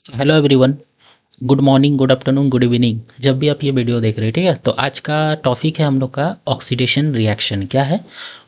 Hello everyone. Good morning, good afternoon, good evening, जब भी आप ये वीडियो देख रहे हैं। ठीक है, तो आज का टॉपिक है हम लोग का ऑक्सीडेशन रिएक्शन। क्या है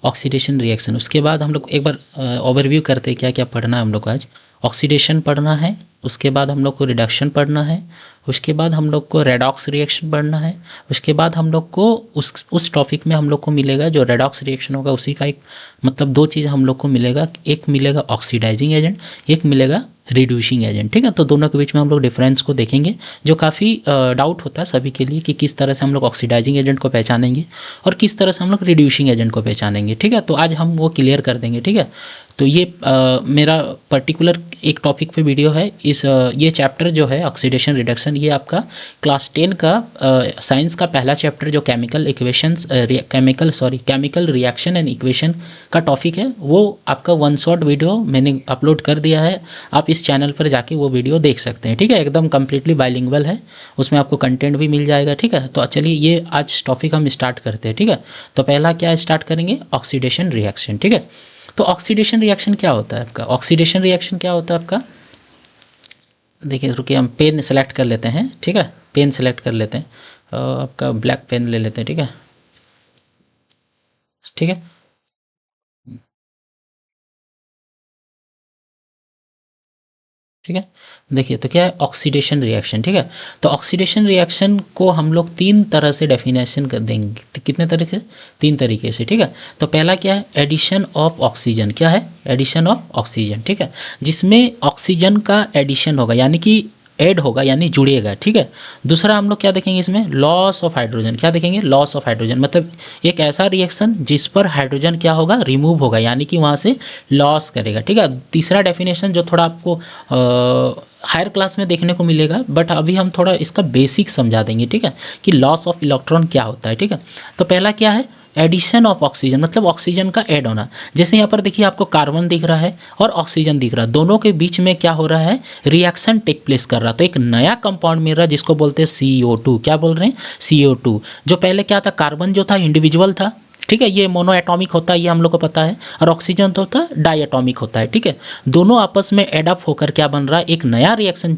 ऑक्सीडेशन रिएक्शन? उसके बाद हम लोग एक बार ओवरव्यू करते हैं क्या क्या पढ़ना है हम लोग को आज। ऑक्सीडेशन पढ़ना है, उसके बाद हम लोग को रिडक्शन पढ़ना है, उसके बाद हम लोग को रेडॉक्स रिएक्शन पढ़ना है, उसके बाद हम लोग को उस टॉपिक में हम लोग को मिलेगा जो रेडॉक्स रिएक्शन होगा उसी का एक मतलब दो चीज़ हम लोग को मिलेगा। एक मिलेगा ऑक्सीडाइजिंग एजेंट, एक मिलेगा रिड्यूसिंग एजेंट। ठीक है, तो दोनों के बीच में हम लोग डिफरेंस को देखेंगे जो काफ़ी डाउट होता है सभी के लिए कि किस तरह से हम लोग ऑक्सीडाइजिंग एजेंट को पहचानेंगे और किस तरह से हम लोग रिड्यूसिंग एजेंट को पहचानेंगे। ठीक है, तो आज हम वो क्लियर कर देंगे। ठीक है, तो ये मेरा पर्टिकुलर एक टॉपिक पे वीडियो है। ये चैप्टर जो है ऑक्सीडेशन रिडक्शन, ये आपका क्लास 10 का साइंस का पहला चैप्टर जो केमिकल रिएक्शन एंड इक्वेशन का टॉपिक है, वो आपका वन शॉट वीडियो मैंने अपलोड कर दिया है। आप इस चैनल पर जाके वो वीडियो देख सकते हैं। ठीक है, एकदम कम्प्लीटली बाइलिंगुअल है, उसमें आपको कंटेंट भी मिल जाएगा। ठीक है, तो चलिए ये आज टॉपिक हम स्टार्ट करते हैं। ठीक है, तो पहला क्या स्टार्ट करेंगे, ऑक्सीडेशन रिएक्शन। ठीक है, तो ऑक्सीडेशन रिएक्शन क्या होता है आपका? ऑक्सीडेशन रिएक्शन क्या होता है आपका? देखिए, रुकिए, हम पेन सेलेक्ट कर लेते हैं। ठीक है, पेन सेलेक्ट कर लेते हैं, आपका ब्लैक पेन ले लेते हैं। ठीक है, ठीक है, ठीक है। देखिए, तो क्या है ऑक्सीडेशन रिएक्शन? ठीक है, तो ऑक्सीडेशन रिएक्शन को हम लोग तीन तरह से डेफिनेशन कर देंगे। तो कितने तरीके? तीन तरीके से। ठीक है, तो पहला क्या है, एडिशन ऑफ ऑक्सीजन। क्या है? Addition of oxygen. ठीक है, जिसमें ऑक्सीजन का एडिशन होगा यानी कि ऐड होगा यानी जुड़ेगा। ठीक है, दूसरा हम लोग क्या देखेंगे इसमें, लॉस ऑफ हाइड्रोजन। क्या देखेंगे? लॉस ऑफ हाइड्रोजन, मतलब एक ऐसा रिएक्शन जिस पर हाइड्रोजन क्या होगा, रिमूव होगा यानी कि वहाँ से लॉस करेगा। ठीक है, तीसरा डेफिनेशन जो थोड़ा आपको हायर क्लास में देखने को मिलेगा, बट अभी हम थोड़ा इसका बेसिक समझा देंगे। ठीक है, कि लॉस ऑफ इलेक्ट्रॉन क्या होता है। ठीक है, तो पहला क्या है, एडिशन ऑफ ऑक्सीजन, मतलब ऑक्सीजन का ऐड होना। जैसे यहाँ पर देखिए आपको कार्बन दिख रहा है और ऑक्सीजन दिख रहा है, दोनों के बीच में क्या हो रहा है, रिएक्शन टेक प्लेस कर रहा है। तो एक नया कंपाउंड मिल रहा है जिसको बोलते हैं CO2। क्या बोल रहे हैं? CO2। जो पहले क्या था, कार्बन जो था इंडिविजुअल था। ठीक है, ये मोनो एटॉमिक होता है, ये हम लोग को पता है, और ऑक्सीजन तो होता है डाई एटॉमिक होता है। ठीक है, दोनों आपस में एड अप होकर क्या बन रहा है, एक नया रिएक्शन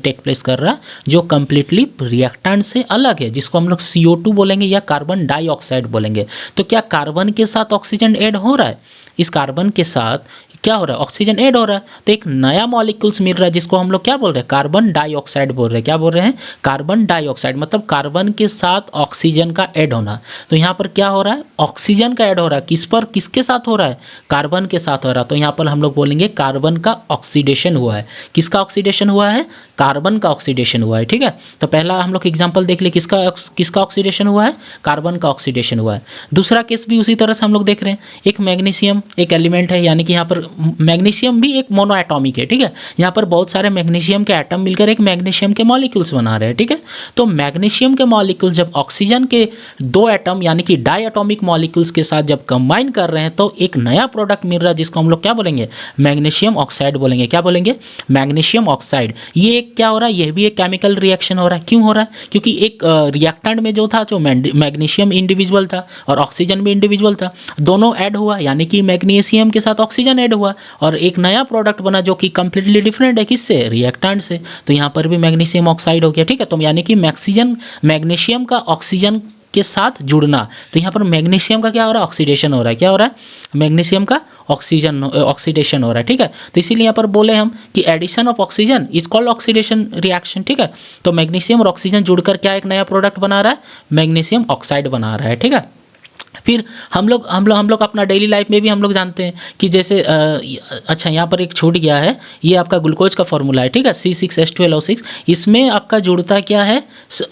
टेक प्लेस कर रहा है जो कम्प्लीटली रिएक्टेंट से अलग है, जिसको हम लोग CO2 बोलेंगे या कार्बन डाइऑक्साइड बोलेंगे। तो क्या कार्बन के साथ ऑक्सीजन ऐड हो रहा है? इस कार्बन के साथ क्या हो रहा है, ऑक्सीजन ऐड हो रहा है, तो एक नया मॉलिक्यूल्स मिल रहा है जिसको हम लोग क्या बोल रहे हैं, कार्बन डाइऑक्साइड बोल रहे हैं। क्या बोल रहे हैं? कार्बन डाइऑक्साइड, मतलब कार्बन के साथ ऑक्सीजन का ऐड होना। तो यहाँ पर क्या हो रहा है, ऑक्सीजन का ऐड हो रहा है, किस पर, किसके साथ हो रहा है, कार्बन के साथ हो रहा है। तो यहाँ पर हम लोग बोलेंगे कार्बन का ऑक्सीडेशन हुआ है। किसका ऑक्सीडेशन हुआ है? कार्बन का ऑक्सीडेशन हुआ है। ठीक है, तो पहला हम लोग एग्जाम्पल देख ले, किसका किसका ऑक्सीडेशन हुआ है, कार्बन का ऑक्सीडेशन हुआ है। दूसरा केस भी उसी तरह से हम लोग देख रहे हैं, एक मैग्नीशियम एक एलिमेंट है, यानी कि यहाँ पर मैग्नीशियम भी एक मोनो एटॉमिक है। ठीक है, यहाँ पर बहुत सारे मैग्नीशियम के एटम मिलकर एक मैग्नीशियम के मॉलिक्यूल्स बना रहे हैं। ठीक है, तो मैग्नीशियम के मॉलिक्यूल्स जब ऑक्सीजन के दो एटम यानी कि डाई एटॉमिक मॉलिक्यूल्स के साथ जब कंबाइन कर रहे हैं तो एक नया प्रोडक्ट मिल रहा है जिसको हम लोग क्या बोलेंगे, मैग्नीशियम ऑक्साइड बोलेंगे। क्या बोलेंगे? Magnesium oxide. ये एक क्या हो रहा है, ये भी एक केमिकल रिएक्शन हो रहा है। क्यों हो रहा है? क्योंकि एक रिएक्टेंट में जो था, जो मैग्नीशियम इंडिविजुअल था और ऑक्सीजन भी इंडिविजुअल था, दोनों ऐड हुआ यानी कि मैग्नीशियम के साथ ऑक्सीजन ऐड हुआ और एक नया प्रोडक्ट बना जो कि कंप्लीटली डिफरेंट है, किससे, रिएक्टेंट से। तो यहाँ पर भी मैग्नीशियम ऑक्साइड हो गया। ठीक है, तो यानी कि मैग्नीशियम का ऑक्सीजन के साथ जुड़ना। तो यहाँ पर मैग्नीशियम का क्या हो रहा है, ऑक्सीडेशन हो रहा है। क्या हो रहा है? मैग्नीशियम का ऑक्सीडेशन हो रहा है। ठीक है, तो इसीलिए यहाँ पर बोले हम कि addition of oxygen is called oxidation reaction. ठीक है, तो मैग्नीशियम और ऑक्सीजन जुड़कर क्या एक नया प्रोडक्ट बना रहा है, मैग्नीशियम ऑक्साइड बना रहा है। ठीक है, फिर हम लोग अपना डेली लाइफ में भी हम लोग जानते हैं कि जैसे अच्छा यहाँ पर एक छूट गया है, ये आपका ग्लूकोज का फॉर्मूला है। ठीक है, C6H12O6, इसमें आपका जुड़ता क्या है,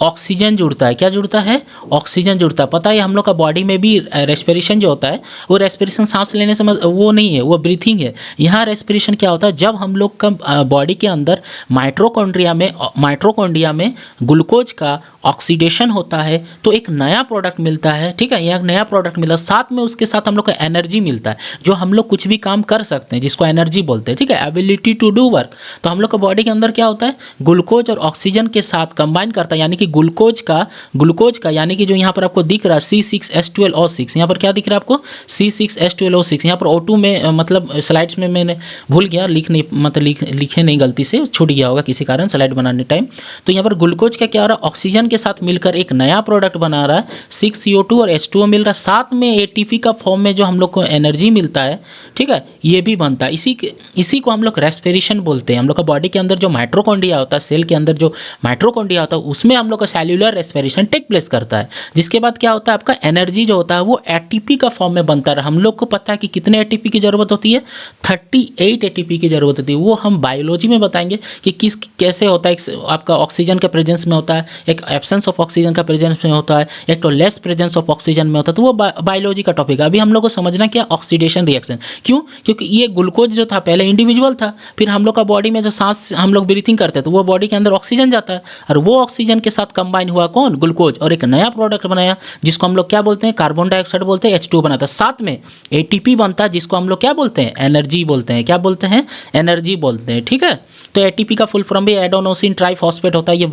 ऑक्सीजन जुड़ता है। क्या जुड़ता है? ऑक्सीजन जुड़ता है। पता है हम लोग का बॉडी में भी रेस्पिरेशन जो होता है, वो रेस्पिरेशन सांस लेने से वो नहीं है, वो ब्रीथिंग है। यहाँ रेस्पिरेशन क्या होता है, जब हम लोग का बॉडी के अंदर माइट्रोकॉन्ड्रिया में ग्लूकोज का ऑक्सीडेशन होता है तो एक नया प्रोडक्ट मिलता है। ठीक है, यह नया प्रोडक्ट मिला, साथ में उसके साथ हम लोग को एनर्जी मिलता है, जो हम लोग कुछ भी काम कर सकते हैं, जिसको एनर्जी बोलते हैं, ठीक है, एबिलिटी टू डू वर्क। तो हम लोग का बॉडी के अंदर क्या होता है, ग्लूकोज और ऑक्सीजन के साथ कंबाइन करता है, यानी कि ग्लूकोज का यानी कि जो यहाँ पर आपको दिख रहा है C6H12O6, यहाँ पर क्या दिख रहा है आपको, C6H12O6, यहाँ पर O2 में मतलब स्लाइड्स में मैंने भूल गया लिखे नहीं, गलती से छूट गया होगा किसी कारण स्लाइड बनाने टाइम। तो यहाँ पर ग्लूकोज का क्या हो रहा है, ऑक्सीजन के साथ मिलकर एक नया प्रोडक्ट बना रहा है, 6CO2 और H2O मिल रहा है, साथ में ATP का फॉर्म में जो हम लोग को एनर्जी मिलता है, ठीक है, ये भी बनता है। इसी को हम लोग रेस्पिरेशन बोलते हैं। हम लोग का बॉडी के अंदर जो माइट्रोकॉन्ड्रिया होता है, सेल के अंदर जो माइट्रोकॉन्ड्रिया होता है, उसमें हम लोग का सेल्यूलर रेस्पिरेशन टेक प्लेस करता है, जिसके बाद क्या होता है, आपका एनर्जी जो होता है वो ATP का फॉर्म में बनता है। हम लोग को पता है कि कितने ATP की ज़रूरत होती है, 38 ATP की ज़रूरत होती है। वो हम बायोलॉजी में बताएंगे कि कैसे होता है, एक आपका ऑक्सीजन के प्रेजेंस में होता है, एक एब्सेंस ऑफ ऑक्सीजन का प्रेजेंस में होता है, एक तो लेस प्रेजेंस ऑफ ऑक्सीजन में होता है। तो वो बायोलॉजी का टॉपिक है। अभी हम लोग को समझना क्या, ऑक्सीडेशन रिएक्शन। क्यों? क्योंकि ये ग्लूकोज जो था पहले इंडिविजुअल था, फिर हम लोग का बॉडी में जो सांस हम लोग ब्रीथिंग करते हैं तो वो बॉडी के अंदर ऑक्सीजन जाता है, और वो ऑक्सीजन के साथ कंबाइन हुआ कौन, ग्लूकोज, और एक नया प्रोडक्ट बनाया जिसको हम लोग क्या बोलते हैं, कार्बन डाइऑक्साइड बोलते हैं, H2 बनाता है, साथ में ATP बनता है जिसको हम लोग क्या बोलते हैं, एनर्जी बोलते हैं। क्या बोलते हैं, एनर्जी बोलते हैं, ठीक है। तो ATP का फुल फॉर्म भी एडेनोसिन ट्राइफॉस्फेट होता है। ये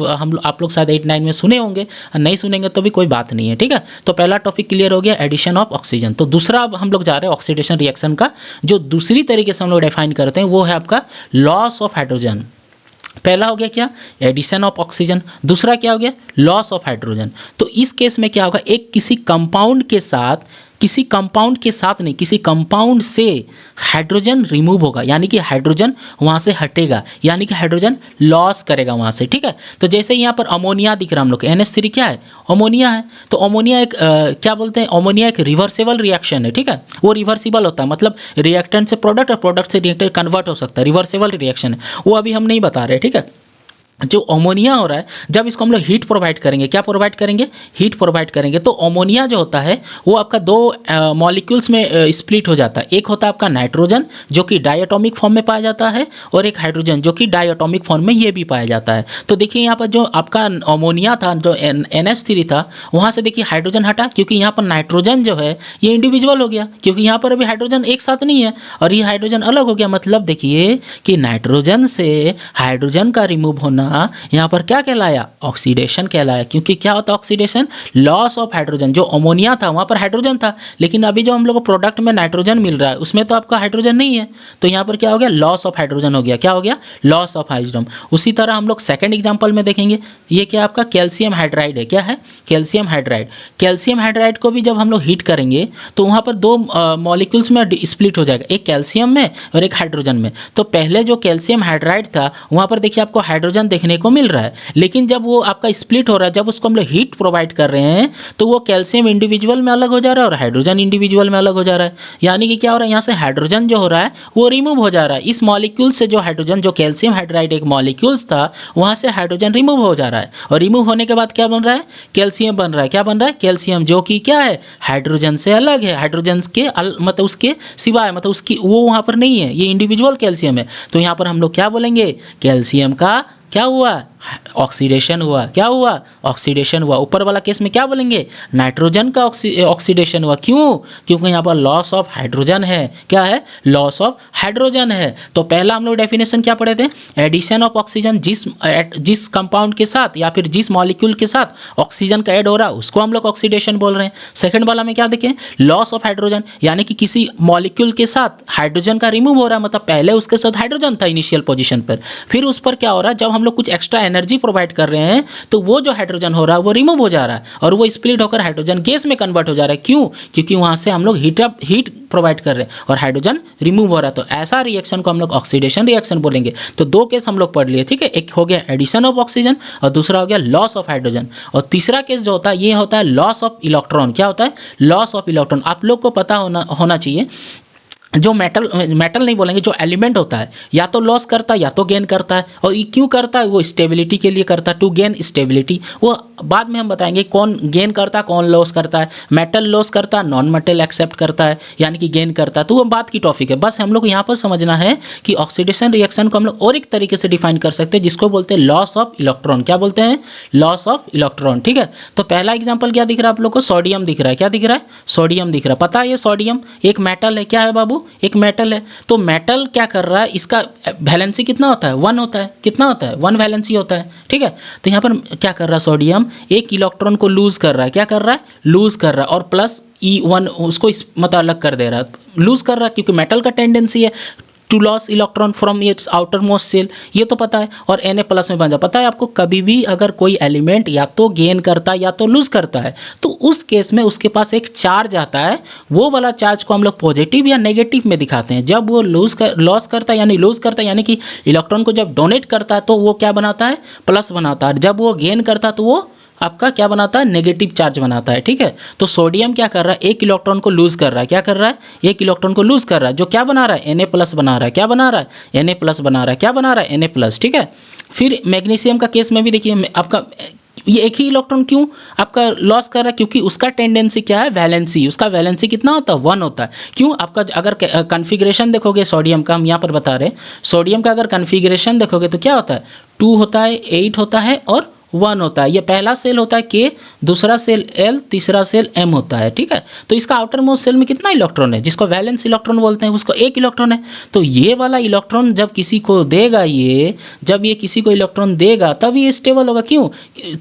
आप लोग शायद 8-9 में सुने होंगे, नहीं सुनेंगे तो भी कोई बात नहीं है, ठीक है। तो पहला टॉपिक क्लियर हो गया, एडिशन ऑफ ऑक्सीजन। तो दूसरा अब हम लोग जा रहे हैं ऑक्सीडेशन रिएक्शन का, जो दूसरी तरीके से हम लोग डिफाइन करते हैं, वो है आपका लॉस ऑफ हाइड्रोजन। पहला हो गया क्या, एडिशन ऑफ ऑक्सीजन, दूसरा क्या हो गया, लॉस ऑफ हाइड्रोजन। तो इस केस में क्या होगा, एक किसी कंपाउंड नहीं, किसी कंपाउंड से हाइड्रोजन रिमूव होगा, यानी कि हाइड्रोजन वहाँ से हटेगा, यानी कि हाइड्रोजन लॉस करेगा वहाँ से, ठीक है। तो जैसे यहाँ पर अमोनिया दिख रहा है हम लोग, NH3 क्या है, अमोनिया है। तो अमोनिया एक क्या बोलते हैं, अमोनिया एक रिवर्सिबल रिएक्शन है, ठीक है। वो रिवर्सिबल होता है, मतलब रिएक्टेंट से प्रोडक्ट और प्रोडक्ट से रिएक्टेंट कन्वर्ट हो सकता है, रिवर्सिबल रिएक्शन है। वो अभी हम नहीं बता रहे, ठीक है। जो अमोनिया हो रहा है, जब इसको हम लोग हीट प्रोवाइड करेंगे, क्या प्रोवाइड करेंगे, हीट प्रोवाइड करेंगे, तो अमोनिया जो होता है वो आपका दो मॉलिक्यूल्स में स्प्लिट हो जाता है। एक होता है आपका नाइट्रोजन जो कि डायटोमिक फॉर्म में पाया जाता है, और एक हाइड्रोजन जो कि डायटोमिक फॉर्म में ये भी पाया जाता है। तो देखिए यहाँ पर जो आपका अमोनिया था, जो NH3 था, वहाँ से देखिए हाइड्रोजन हटा, क्योंकि यहाँ पर नाइट्रोजन जो है ये इंडिविजुअल हो गया, क्योंकि यहाँ पर अभी हाइड्रोजन एक साथ नहीं है और ये हाइड्रोजन अलग हो गया। मतलब देखिए कि नाइट्रोजन से हाइड्रोजन का रिमूव होना यहाँ पर क्या कहलाया, ऑक्सीडेशन कहलाया। क्योंकि क्या होता है ऑक्सीडेशन, लॉस ऑफ हाइड्रोजन। जो अमोनिया था वहाँ पर हाइड्रोजन था, लेकिन अभी जो हम लोग को प्रोडक्ट में नाइट्रोजन मिल रहा है उसमें तो आपका हाइड्रोजन नहीं है, तो यहाँ पर क्या हो गया, लॉस ऑफ हाइड्रोजन हो गया। क्या हो गया, लॉस ऑफ हाइड्रोजन। उसी तरह हम लोग सेकेंड एग्जाम्पल में देखेंगे, ये क्या आपका कैल्शियम हाइड्राइड है। क्या है, कैल्शियम हाइड्राइड। कैल्शियम हाइड्राइड को भी जब हम लोग हीट करेंगे तो वहाँ पर दो मॉलिक्यूल्स में स्प्लिट हो जाएगा, एक कैल्शियम में और एक हाइड्रोजन में। तो पहले जो कैल्शियम हाइड्राइड था वहाँ पर देखिए आपको हाइड्रोजन देखने को मिल रहा है, लेकिन जब वो आपका स्प्लिट हो रहा है, जब उसको हम लोग हीट प्रोवाइड कर रहे हैं तो वो कैल्शियम इंडिविजुअल में अलग हो जा रहा है और हाइड्रोजन इंडिविजुअल में अलग हो जा रहा है। यानी कि क्या हो रहा है, यहाँ से हाइड्रोजन जो हो रहा है वो रिमूव हो जा रहा है। इस मॉलिक्यूल से जो हाइड्रोजन, जो कैल्शियम हाइड्राइड एक मॉलिक्यूल्स था, वहाँ से हाइड्रोजन रिमूव हो जा रहा है, और रिमूव होने के बाद क्या बन रहा है, कैल्शियम बन रहा है। क्या बन रहा है, कैल्शियम, जो कि क्या है, हाइड्रोजन से अलग है, हाइड्रोजन के मतलब उसके सिवाय, मतलब उसकी वो वहाँ पर नहीं है, ये इंडिविजुअल कैल्शियम है। तो यहाँ पर हम लोग क्या बोलेंगे, कैल्शियम का क्या हुआ, ऑक्सीडेशन हुआ। क्या हुआ, ऑक्सीडेशन हुआ। ऊपर वाला केस में क्या बोलेंगे, नाइट्रोजन का ऑक्सीडेशन हुआ। क्यों, क्योंकि यहाँ पर लॉस ऑफ हाइड्रोजन है। क्या है, लॉस ऑफ हाइड्रोजन है। तो पहला हम लोग डेफिनेशन क्या पढ़े थे, एडिशन ऑफ ऑक्सीजन, जिस कंपाउंड के साथ या फिर जिस मॉलिक्यूल के साथ ऑक्सीजन का ऐड हो रहा है उसको हम लोग ऑक्सीडेशन बोल रहे हैं। सेकंड वाला में क्या देखें, लॉस ऑफ हाइड्रोजन, यानी कि किसी मॉलिक्यूल के साथ हाइड्रोजन का रिमूव हो रहा है, मतलब पहले उसके साथ हाइड्रोजन था इनिशियल पोजीशन पर, फिर उस पर क्या हो रहा है, जब हम लोग कुछ एक्स्ट्रा एनर्जी प्रोवाइड कर रहे हैं तो वो जो हाइड्रोजन हो रहा है वो रिमूव हो जा रहा है और वो स्प्लिट होकर हाइड्रोजन गैस में कन्वर्ट हो जा रहा है। क्यों, क्योंकि वहाँ से हम लोग हीट प्रोवाइड कर रहे हैं और हाइड्रोजन रिमूव हो रहा है। तो ऐसा रिएक्शन को हम लोग ऑक्सीडेशन रिएक्शन बोलेंगे। तो दो केस हम लोग पढ़ लिए, ठीक है। एक हो गया एडिशन ऑफ ऑक्सीजन और दूसरा हो गया लॉस ऑफ हाइड्रोजन। और तीसरा केस जो होता है ये होता है लॉस ऑफ इलेक्ट्रॉन। क्या होता है, लॉस ऑफ इलेक्ट्रॉन। आप लोग को पता होना चाहिए जो मेटल नहीं बोलेंगे, जो एलिमेंट होता है या तो लॉस करता है या तो गेन करता है। और ये क्यों करता है? वो स्टेबिलिटी के लिए करता है, टू गेन स्टेबिलिटी। वो बाद में हम बताएंगे कौन गेन करता है कौन लॉस करता है। मेटल लॉस करता है, नॉन मेटल एक्सेप्ट करता है, यानी कि गेन करता है। तो वो बात की टॉपिक है। बस हम लोग यहाँ पर समझना है कि ऑक्सीडेशन रिएक्शन को हम लोग और एक तरीके से डिफाइन कर सकते हैं, जिसको बोलते हैं लॉस ऑफ इलेक्ट्रॉन। क्या बोलते हैं? Loss of electron. ठीक है, तो पहला एग्जाम्पल क्या दिख रहा है आप लोग को? सोडियम दिख रहा है। क्या दिख रहा है? सोडियम दिख रहा है। पता है ये सोडियम एक मेटल है। क्या है बाबू? एक मेटल है। तो मेटल क्या कर रहा है? इसका वैलेंसी कितना होता है? 1 होता है। कितना होता है? 1 वैलेंसी होता है। ठीक है, तो यहाँ पर क्या कर रहा है? सोडियम एक इलेक्ट्रॉन को लूज कर रहा है। क्या कर रहा है? लूज कर रहा है। और प्लस E1 उसको इस मतलब अलग कर दे रहा है। लूज कर रहा है क्योंकि मेटल का टेंडेंसी है to loss electron from its outer most shell, ये तो पता है। और Na+ में बन जाए। पता है आपको, कभी भी अगर कोई एलिमेंट या तो गेन करता है या तो लूज करता है, तो उस केस में उसके पास एक चार्ज आता है। वो वाला चार्ज को हम लोग पॉजिटिव या नेगेटिव में दिखाते हैं। जब वो लॉस करता है यानी लूज करता है, यानी कि इलेक्ट्रॉन को जब डोनेट करता है तो वो क्या बनाता है? प्लस बनाता है। और जब वो गेन करता है तो वो आपका क्या बनाता है? नेगेटिव चार्ज बनाता है। ठीक है, तो सोडियम क्या कर रहा है? एक इलेक्ट्रॉन को लूज कर रहा है। क्या कर रहा है? एक इलेक्ट्रॉन को लूज कर रहा है, जो क्या बना रहा है? Na+ बना रहा है। क्या बना रहा है? Na+ बना रहा है। क्या बना रहा है? Na+। ठीक है, फिर मैग्नीशियम का केस में भी देखिए, आपका ये एक ही इलेक्ट्रॉन क्यों आपका लॉस कर रहा है? क्योंकि उसका टेंडेंसी क्या है? वैलेंसी। उसका वैलेंसी कितना होता है? 1 होता है। क्यों? आपका अगर कन्फिग्रेशन देखोगे सोडियम का, हम यहाँ पर बता रहे हैं, सोडियम का अगर कन्फिग्रेशन देखोगे तो क्या होता है? 2 होता है, 8 होता है और 1 होता है। ये पहला सेल होता है K, दूसरा सेल L, तीसरा सेल M होता है। ठीक है, तो इसका आउटर मोस्ट सेल में कितना इलेक्ट्रॉन है? जिसको वैलेंस इलेक्ट्रॉन बोलते हैं, उसको एक इलेक्ट्रॉन है। तो ये वाला इलेक्ट्रॉन जब किसी को देगा, जब ये किसी को इलेक्ट्रॉन देगा तब ये स्टेबल होगा। क्यों?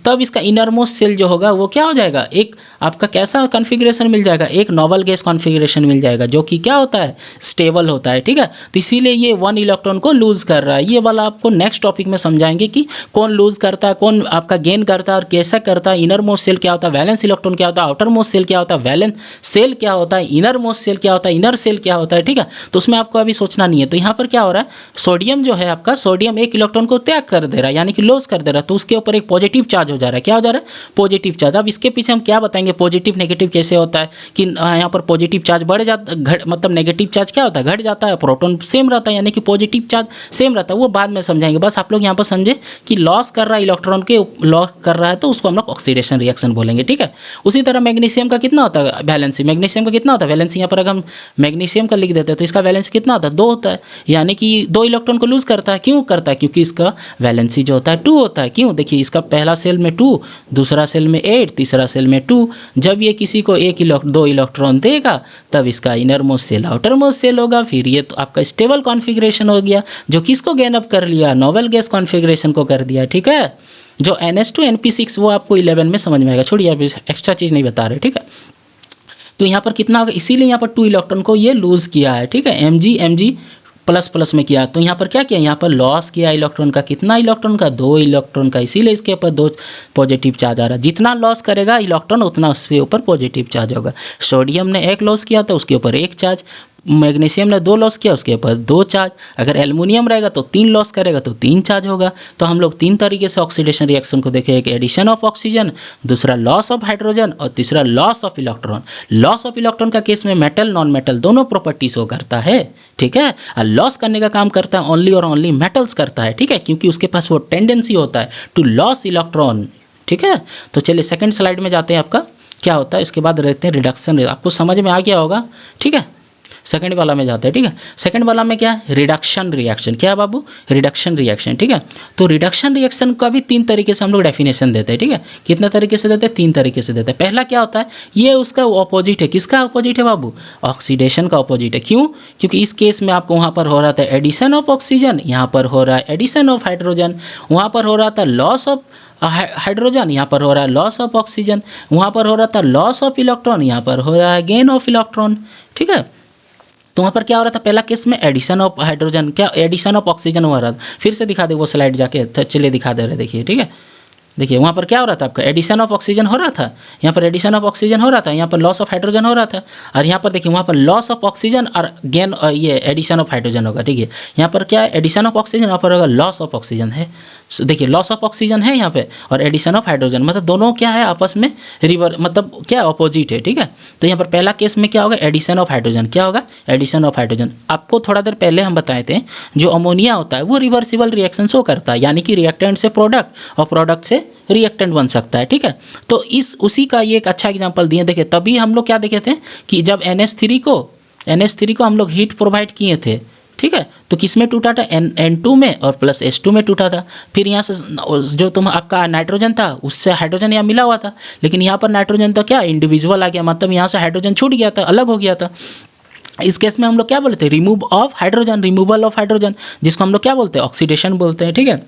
तब इसका इनर मोस्ट सेल जो होगा वो क्या हो जाएगा? एक आपका कैसा कॉन्फ़िगरेशन मिल जाएगा? एक नोबल गैस कॉन्फ़िगरेशन मिल जाएगा, जो कि क्या होता है? स्टेबल होता है। ठीक है, तो इसीलिए ये 1 इलेक्ट्रॉन को लूज कर रहा है। ये वाला आपको नेक्स्ट टॉपिक में समझाएंगे कि कौन लूज करता है, कौन आपका गेन करता है और कैसा करता है। इनर मोस्ट सेल क्या होता है? वैलेंस इलेक्ट्रॉन क्या होता है? आउटर मोस्ट सेल क्या होता है? वैलेंस सेल क्या होता है? इनर मोस्ट सेल क्या होता है? इनर सेल क्या होता है? ठीक है, तो उसमें आपको अभी सोचना नहीं है। तो यहाँ पर क्या हो रहा है? सोडियम जो है आपका, सोडियम एक इलेक्ट्रॉन को त्याग कर दे रहा है, यानी कि लॉस कर दे रहा है। तो उसके ऊपर एक पॉजिटिव चार्ज हो जा रहा है। क्या हो जा रहा है? Positive charge. अब इसके पीछे हम क्या बताएंगे पॉजिटिव नेगेटिव कैसे होता है, कि यहाँ पर पॉजिटिव चार्ज बढ़ जाता, मतलब नेगेटिव चार्ज क्या होता है? घट जाता है। प्रोटॉन सेम रहता है, यानी कि पॉजिटिव चार्ज सेम रहता है। वो बाद में समझाएंगे। बस आप लोग यहाँ पर समझे कि लॉस कर रहा है इलेक्ट्रॉन के, लॉस कर रहा है तो उसको हम लोग ऑक्सीडेशन रिएक्शन बोलेंगे। ठीक है, उसी तरह मैग्नीशियम का कितना होता है वैलेंसी? मैग्नीशियम का कितना होता है वैलेंसी? यहाँ पर अगर हम मैग्नीशियम का लिख देते हैं तो इसका वैलेंसी कितना होता है? 2 होता है, यानी कि 2 इलेक्ट्रॉन को लूज करता है। क्यों करता है? क्योंकि इसका वैलेंसी जो होता है 2 होता है। क्यों? देखिए, इसका पहला सेल में 2, दूसरा सेल में 8, तीसरा सेल में 2। जब ये किसी को 2 इलेक्ट्रॉन देगा तब इसका inner most shell outer most shell होगा। फिर ये तो आपका स्टेबल कॉन्फ़िगरेशन हो गया, जो किसको गेन अप कर लिया? नोबल गैस कॉन्फ़िगरेशन को कर दिया। ठीक है, जो NH2 NP6 वो आपको 11 में समझ में आएगा। छोड़िए, अभी एक्स्ट्रा चीज़ नहीं बता रहे। ठीक है, तो यहाँ पर कितना होगा? इसीलिए यहाँ पर 2 इलेक्ट्रॉन को ये लूज किया है। ठीक है, Mg प्लस प्लस में किया। तो यहाँ पर क्या किया? यहाँ पर लॉस किया इलेक्ट्रॉन का। कितना इलेक्ट्रॉन का? 2 इलेक्ट्रॉन का। इसीलिए इसके ऊपर 2 पॉजिटिव चार्ज आ रहा है। जितना लॉस करेगा इलेक्ट्रॉन उतना उसके ऊपर पॉजिटिव चार्ज होगा। सोडियम ने 1 लॉस किया तो उसके ऊपर 1 चार्ज, मैग्नीशियम ने 2 लॉस किया उसके ऊपर 2 चार्ज, अगर एल्युमिनियम रहेगा तो 3 लॉस करेगा तो 3 चार्ज होगा। तो हम लोग 3 तरीके से ऑक्सीडेशन रिएक्शन को देखें, एक एडिशन ऑफ ऑक्सीजन, दूसरा लॉस ऑफ हाइड्रोजन और तीसरा loss of electron. Loss of electron का केस में मेटल नॉन मेटल दोनों प्रॉपर्टी शो करता है। ठीक है, और लॉस करने का काम करता है ओनली और ओनली मेटल्स करता है। ठीक है, क्योंकि उसके पास वो टेंडेंसी होता है टू लॉस इलेक्ट्रॉन। ठीक है, तो चलिए सेकंड स्लाइड में जाते हैं। आपका क्या होता है इसके बाद रहते हैं रिडक्शन। आपको समझ में आ गया होगा। ठीक है, सेकंड वाला में जाते हैं। ठीक है, सेकंड वाला में क्या है? Reduction reaction. क्या है बाबू? Reduction reaction. ठीक है, तो रिडक्शन रिएक्शन का भी 3 तरीके से हम लोग डेफिनेशन देते हैं। ठीक है, कितने तरीके से देते हैं? 3 तरीके से देते हैं। पहला क्या होता है? ये उसका ऑपोजिट है। किसका ऑपोजिट है बाबू? ऑक्सीडेशन का ऑपोजिट है। क्यों? क्योंकि इस केस में आपको वहाँ पर हो रहा था एडिशन ऑफ ऑक्सीजन, यहाँ पर हो रहा है एडिशन ऑफ हाइड्रोजन, वहाँ पर हो रहा था लॉस ऑफ हाइड्रोजन, यहाँ पर हो रहा है लॉस ऑफ ऑक्सीजन, वहाँ पर हो रहा था लॉस ऑफ इलेक्ट्रॉन, यहाँ पर हो रहा है गेन ऑफ इलेक्ट्रॉन। ठीक है, तो वहाँ पर क्या हो रहा था? पहला केस में एडिशन ऑफ हाइड्रोजन, क्या एडिशन ऑफ ऑक्सीजन हो रहा था। फिर से दिखा दे वो स्लाइड जाके, चलिए दिखा दे रहे, देखिए। ठीक है, देखिए वहाँ पर क्या हो रहा था, आपका एडिशन ऑफ ऑक्सीजन हो रहा था, यहाँ पर एडिशन ऑफ ऑक्सीजन हो रहा था, यहाँ पर लॉस ऑफ हाइड्रोजन हो रहा था। और यहाँ पर देखिए वहाँ पर लॉस ऑफ ऑक्सीजन और गेन ये एडिशन ऑफ हाइड्रोजन होगा। ठीक है, यहाँ पर क्या है, एडिशन ऑफ ऑक्सीजन, यहाँ पर होगा लॉस ऑफ ऑक्सीजन है। देखिए लॉस ऑफ ऑक्सीजन है यहाँ पे और एडिशन ऑफ हाइड्रोजन, मतलब दोनों क्या है आपस में रिवर, मतलब क्या अपोजिट है। ठीक है, तो यहाँ पर पहला केस में क्या होगा, एडिशन ऑफ हाइड्रोजन, क्या होगा, एडिशन ऑफ हाइड्रोजन। आपको थोड़ा देर पहले हम बताए थे जो अमोनिया होता है वो रिवर्सिबल रिएक्शन शो करता है, यानी कि रिएक्टेंट से प्रोडक्ट और प्रोडक्ट से रिएक्टेंट बन सकता है। ठीक है, तो इस उसी का ये एक अच्छा एग्जांपल दिए। देखिए तभी हम लोग क्या देखे थे कि जब NH3 को हम लोग हीट प्रोवाइड किए थे। ठीक है, तो किस में टूटा था, N2 में और प्लस H2 में टूटा था। फिर यहाँ से जो तुम आपका नाइट्रोजन था उससे हाइड्रोजन यहाँ मिला हुआ था, लेकिन यहाँ पर नाइट्रोजन तो क्या इंडिविजुअल आ गया, मतलब यहाँ से हाइड्रोजन छूट गया था, अलग हो गया था। इस केस में हम लोग क्या बोलते हैं, रिमूवल ऑफ हाइड्रोजन, जिसको हम लोग क्या बोलते हैं, ऑक्सीडेशन बोलते हैं। ठीक है,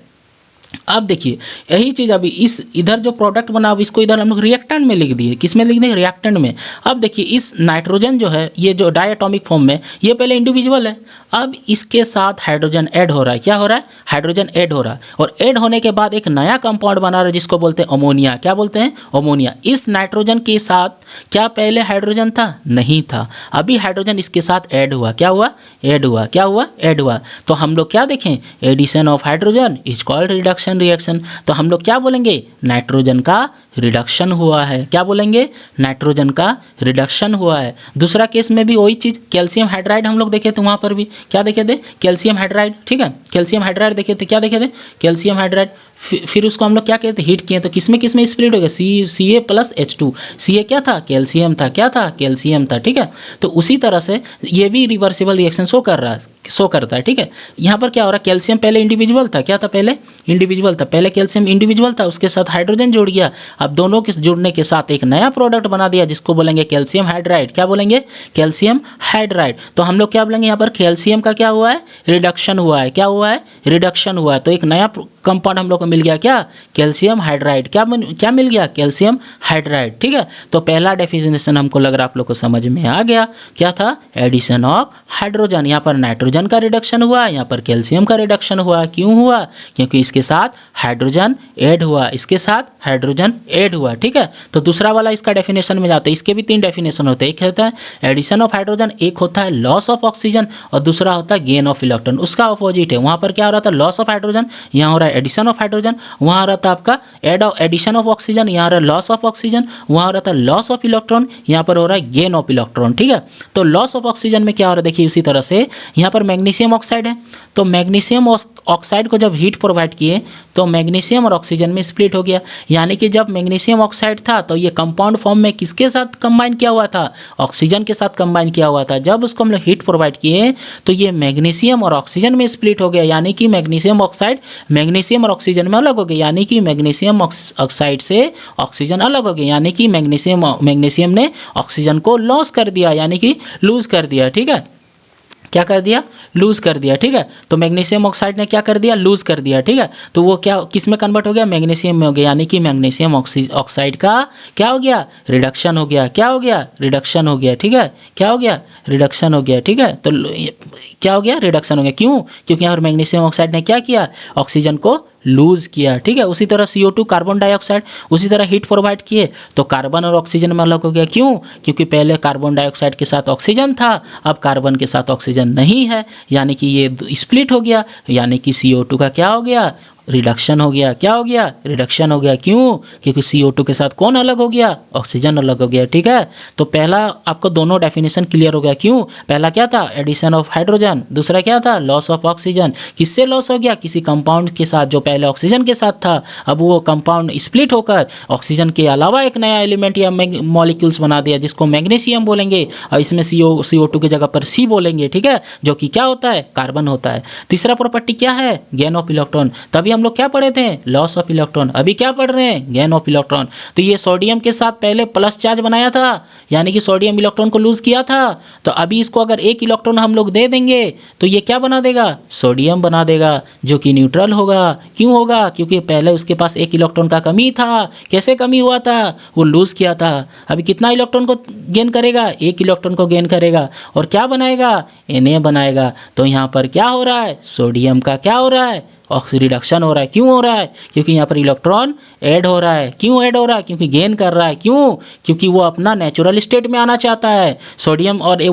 अब देखिए यही चीज़ अभी इस इधर जो प्रोडक्ट बना, अब इसको इधर हम लोग रिएक्टेंट में लिख दिए। किस में लिख दिए, रिएक्टेंट में। अब देखिए इस नाइट्रोजन जो है ये जो डायटोमिक फॉर्म में, ये पहले इंडिविजुअल है, अब इसके साथ हाइड्रोजन ऐड हो रहा है। क्या हो रहा है, हाइड्रोजन ऐड हो रहा है, और ऐड होने के बाद एक नया कंपाउंड बना रहा है जिसको बोलते हैं अमोनिया। क्या बोलते हैं, अमोनिया। इस नाइट्रोजन के साथ क्या पहले हाइड्रोजन था, नहीं था, अभी हाइड्रोजन इसके साथ ऐड हुआ। क्या हुआ, ऐड हुआ, क्या हुआ, ऐड हुआ। तो हम लोग क्या देखें, addition of hydrogen is called reduction reaction. तो हम लोग क्या बोलेंगे, नाइट्रोजन का रिडक्शन हुआ है। क्या बोलेंगे, नाइट्रोजन का रिडक्शन हुआ है। दूसरा केस में भी वही चीज़, कैल्शियम हाइड्राइड हम लोग देखे थे, वहाँ पर भी क्या देखे थे, कैल्शियम हाइड्राइड। ठीक है, कैल्शियम हाइड्राइड देखे थे, क्या देखे थे, कैल्शियम हाइड्राइड। फिर उसको हम लोग क्या कहते हैं, हीट किए, तो किसमें स्प्लिट हो गया, Ca प्लस H2। Ca क्या था, कैल्शियम था, क्या था, कैल्शियम था। ठीक है, तो उसी तरह से ये भी रिवर्सिबल रिएक्शन शो करता है। ठीक है, यहाँ पर क्या हो रहा है, कैल्शियम पहले इंडिविजुअल था, क्या था, पहले इंडिविजुअल था, पहले कैल्शियम इंडिविजुअल था, उसके साथ हाइड्रोजन जुड़ गया। अब दोनों के जुड़ने के साथ एक नया प्रोडक्ट बना दिया जिसको बोलेंगे कैल्शियम हाइड्राइड। क्या बोलेंगे, कैल्शियम हाइड्राइड। तो हम लोग क्या बोलेंगे, यहाँ पर कैल्शियम का क्या हुआ है, रिडक्शन हुआ है। क्या हुआ है, रिडक्शन हुआ है। तो एक नया कंपाउंड हम लोग को मिल गया, क्या, कैल्शियम हाइड्राइड। क्या मिल गया, कैल्शियम हाइड्राइड। ठीक है, तो पहला डेफिनेशन हमको लग रहा आप लोग को समझ में आ गया, क्या था, एडिशन ऑफ हाइड्रोजन। यहाँ पर नाइट्रोजन का रिडक्शन हुआ, यहाँ पर कैल्शियम का रिडक्शन हुआ। क्यों हुआ, क्योंकि इसके साथ हाइड्रोजन ऐड हुआ, इसके साथ हाइड्रोजन ऐड हुआ। ठीक है, तो दूसरा वाला इसका डेफिनेशन में जाता है। इसके भी 3 डेफिनेशन होते हैं, एक होता है एडिशन ऑफ हाइड्रोजन, एक होता है लॉस ऑफ ऑक्सीजन, और दूसरा होता है गेन ऑफ इलेक्ट्रॉन। उसका अपोजिट है, वहाँ पर क्या हो रहा था, लॉस ऑफ हाइड्रोजन, यहाँ हो रहा है एडिशन ऑफ हाइड्रोजन। वहाँ आ रहा था आपका एडिशन ऑफ ऑक्सीजन, यहाँ आ रहा है लॉस ऑफ ऑक्सीजन। वहाँ आ रहा था लॉस ऑफ इलेक्ट्रॉन, यहाँ पर हो रहा है गेन ऑफ इलेक्ट्रॉन। ठीक है, तो लॉस ऑफ ऑक्सीजन में क्या हो रहा है, देखिए उसी तरह से यहाँ पर मैग्नीशियम ऑक्साइड है, तो मैग्नीशियम ऑक्साइड को जब हीट प्रोवाइड किए तो मैग्नीशियम और ऑक्सीजन में स्प्लिट हो गया। यानी कि जब मैग्नीशियम ऑक्साइड था तो ये कंपाउंड फॉर्म में किसके साथ कंबाइन किया हुआ था, ऑक्सीजन के साथ कंबाइन किया हुआ था। जब उसको हम लोग हीट प्रोवाइड किए तो ये मैग्नीशियम और ऑक्सीजन में स्प्लिट हो गया, यानी कि मैग्नीशियम ऑक्साइड मैग्नीशियम और ऑक्सीजन में अलग हो गया, यानी कि मैग्नीशियम ऑक्साइड से ऑक्सीजन अलग हो गया, यानी कि मैग्नीशियम ने ऑक्सीजन को लॉस कर दिया, यानी कि लूज कर दिया। ठीक है, क्या कर दिया, लूज कर दिया। ठीक है, तो मैग्नीशियम ऑक्साइड ने क्या कर दिया, लूज कर दिया। ठीक है, तो वो क्या किस में कन्वर्ट हो गया, मैग्नीशियम में हो गया, यानी कि मैग्नीशियम ऑक्साइड का क्या हो गया, रिडक्शन हो गया। क्या हो गया, रिडक्शन हो गया। ठीक है, क्या हो गया, रिडक्शन हो गया। ठीक है, तो क्या हो गया, रिडक्शन हो गया। क्यों, क्योंकि यहाँ पर मैग्नीशियम ऑक्साइड ने क्या किया, ऑक्सीजन को लूज किया। ठीक है, उसी तरह CO2 कार्बन डाइऑक्साइड, उसी तरह हीट प्रोवाइड किए तो कार्बन और ऑक्सीजन में अलग हो गया। क्यों, क्योंकि पहले कार्बन डाइऑक्साइड के साथ ऑक्सीजन था, अब कार्बन के साथ ऑक्सीजन नहीं है, यानी कि ये स्प्लिट हो गया, यानी कि CO2 का क्या हो गया, रिडक्शन हो गया। क्या हो गया, रिडक्शन हो गया। क्यों, क्योंकि CO2 के साथ कौन अलग हो गया, ऑक्सीजन अलग हो गया। ठीक है, तो पहला आपको दोनों डेफिनेशन क्लियर हो गया। क्यों, पहला क्या था, एडिशन ऑफ हाइड्रोजन, दूसरा क्या था, लॉस ऑफ ऑक्सीजन। किससे लॉस हो गया, किसी कंपाउंड के साथ जो पहले ऑक्सीजन के साथ था, अब वो कंपाउंड स्प्लिट होकर ऑक्सीजन के अलावा एक नया एलिमेंट या मॉलिक्यूल्स बना दिया जिसको मैग्नीशियम बोलेंगे, और इसमें CO2 की जगह पर C बोलेंगे। ठीक है, जो कि क्या होता है, कार्बन होता है। तीसरा प्रॉपर्टी क्या है, गेन ऑफ इलेक्ट्रॉन। तभी हम लोग क्या पढ़े थे, लॉस ऑफ इलेक्ट्रॉन, अभी क्या पढ़ रहे हैं, गेन ऑफ इलेक्ट्रॉन। तो ये सोडियम के साथ पहले प्लस चार्ज बनाया था, यानी कि सोडियम इलेक्ट्रॉन को लूज किया था, तो अभी इसको अगर एक इलेक्ट्रॉन हम लोग दे देंगे तो ये क्या बना देगा, सोडियम बना देगा, जो कि न्यूट्रल होगा। क्यों होगा, क्योंकि पहले उसके पास एक इलेक्ट्रॉन का कमी था। कैसे कमी हुआ था, वो लूज किया था। अभी कितना इलेक्ट्रॉन को गेन करेगा, एक इलेक्ट्रॉन को गेन करेगा, और क्या बनाएगा, Na बनाएगा। तो यहाँ पर क्या हो रहा है, सोडियम का क्या हो रहा है, रिडक्शन हो रहा है। क्यों हो रहा है? क्योंकि यहाँ पर इलेक्ट्रॉन ऐड हो रहा है। क्यों ऐड हो रहा है? क्योंकि गेन कर रहा है। क्यों? क्योंकि वो अपना नेचुरल स्टेट में आना चाहता है। सोडियम और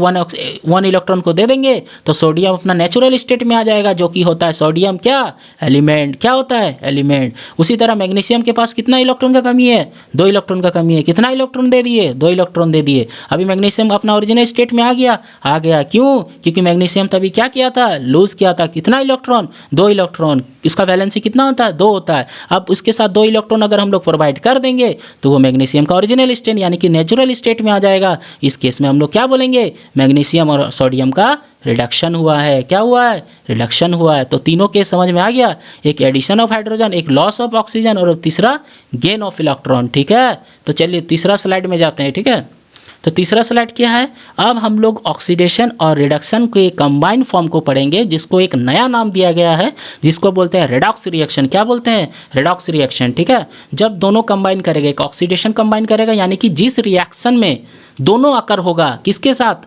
वन इलेक्ट्रॉन को दे देंगे तो सोडियम अपना नेचुरल स्टेट में आ जाएगा, जो कि होता है सोडियम क्या? एलिमेंट। क्या होता है? एलिमेंट। उसी तरह मैग्नीशियम के पास कितना इलेक्ट्रॉन का कमी है? 2 इलेक्ट्रॉन का कमी है। कितना इलेक्ट्रॉन दे दिए? 2 इलेक्ट्रॉन दे दिए। अभी मैग्नीशियम अपना ओरिजिनल स्टेट में आ गया। क्यों? क्योंकि मैग्नीशियम तभी क्या किया था? लूज किया था। कितना इलेक्ट्रॉन? 2 इलेक्ट्रॉन। इसका वैलेंसी कितना होता है? 2 होता है। अब उसके साथ 2 इलेक्ट्रॉन अगर हम लोग प्रोवाइड कर देंगे तो वो मैग्नीशियम का ओरिजिनल स्टेट यानी कि नेचुरल स्टेट में आ जाएगा। इस केस में हम लोग क्या बोलेंगे? मैग्नीशियम और सोडियम का रिडक्शन हुआ है। क्या हुआ है? रिडक्शन हुआ है। तो तीनों केस समझ में आ गया, एक एडिशन ऑफ हाइड्रोजन, एक लॉस ऑफ ऑक्सीजन और तीसरा गेन ऑफ इलेक्ट्रॉन। ठीक है, तो चलिए तीसरा स्लाइड में जाते हैं। ठीक है, तो तीसरा स्लाइड क्या है? अब हम लोग ऑक्सीडेशन और रिडक्शन के कंबाइंड फॉर्म को पढ़ेंगे, जिसको एक नया नाम दिया गया है, जिसको बोलते हैं रेडॉक्स रिएक्शन। क्या बोलते हैं? Redox reaction. ठीक है, जब दोनों कंबाइन करेगा, एक ऑक्सीडेशन कंबाइन करेगा यानी कि जिस रिएक्शन में दोनों अकर होगा, किसके साथ?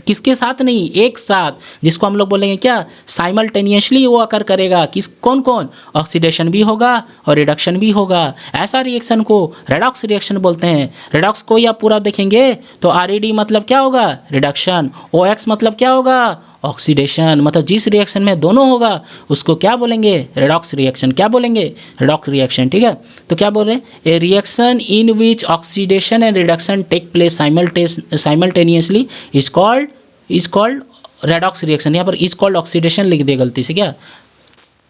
किसके साथ नहीं, एक साथ, जिसको हम लोग बोलेंगे क्या? साइमल्टेनियसली वो अकर करेगा। किस कौन कौन? ऑक्सीडेशन भी होगा और रिडक्शन भी होगा। ऐसा रिएक्शन को रेडॉक्स रिएक्शन बोलते हैं। रेडॉक्स को या पूरा देखेंगे तो RED मतलब क्या होगा? रिडक्शन। OX मतलब क्या होगा? ऑक्सीडेशन। मतलब जिस रिएक्शन में दोनों होगा उसको क्या बोलेंगे? Redox reaction. क्या बोलेंगे? Redox reaction. ठीक है, तो क्या बोल रहे हैं? A reaction in which oxidation and reduction take place simultaneously is called redox reaction. यहाँ पर इज कॉल्ड ऑक्सीडेशन लिख दिया गलती से। क्या